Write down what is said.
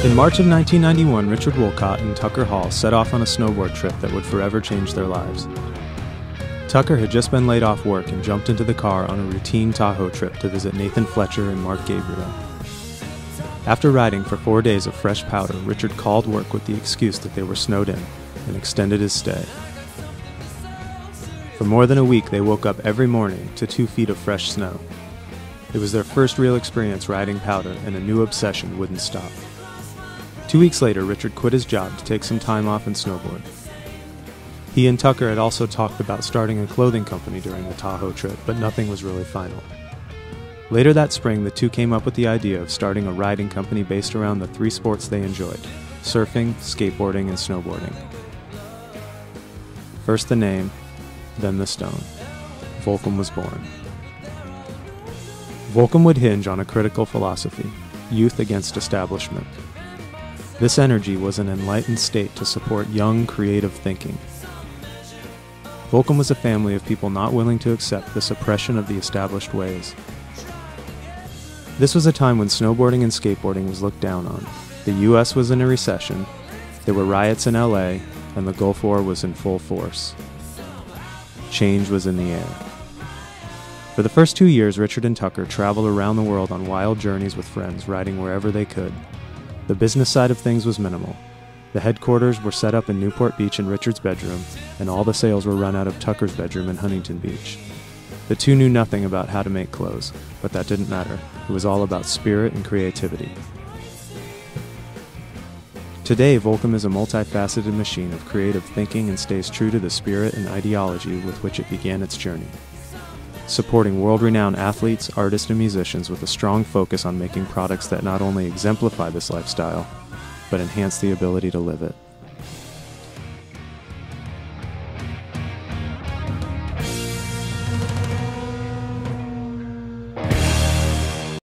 In March of 1991, Richard Wolcott and Tucker Hall set off on a snowboard trip that would forever change their lives. Tucker had just been laid off work and jumped into the car on a routine Tahoe trip to visit Nathan Fletcher and Mark Gabriel. After riding for 4 days of fresh powder, Richard called work with the excuse that they were snowed in and extended his stay. For more than a week, they woke up every morning to 2 feet of fresh snow. It was their first real experience riding powder, and a new obsession wouldn't stop. 2 weeks later, Richard quit his job to take some time off and snowboard. He and Tucker had also talked about starting a clothing company during the Tahoe trip, but nothing was really final. Later that spring, the two came up with the idea of starting a riding company based around the 3 sports they enjoyed: surfing, skateboarding, and snowboarding. First the name, then the stone. Volcom was born. Volcom would hinge on a critical philosophy: youth against establishment. This energy was an enlightened state to support young, creative thinking. Volcom was a family of people not willing to accept the suppression of the established ways. This was a time when snowboarding and skateboarding was looked down on. The US was in a recession, there were riots in LA, and the Gulf War was in full force. Change was in the air. For the first 2 years, Richard and Tucker traveled around the world on wild journeys with friends, riding wherever they could. The business side of things was minimal. The headquarters were set up in Newport Beach in Richard's bedroom, and all the sales were run out of Tucker's bedroom in Huntington Beach. The two knew nothing about how to make clothes, but that didn't matter. It was all about spirit and creativity. Today, Volcom is a multifaceted machine of creative thinking and stays true to the spirit and ideology with which it began its journey, supporting world-renowned athletes, artists, and musicians with a strong focus on making products that not only exemplify this lifestyle, but enhance the ability to live it.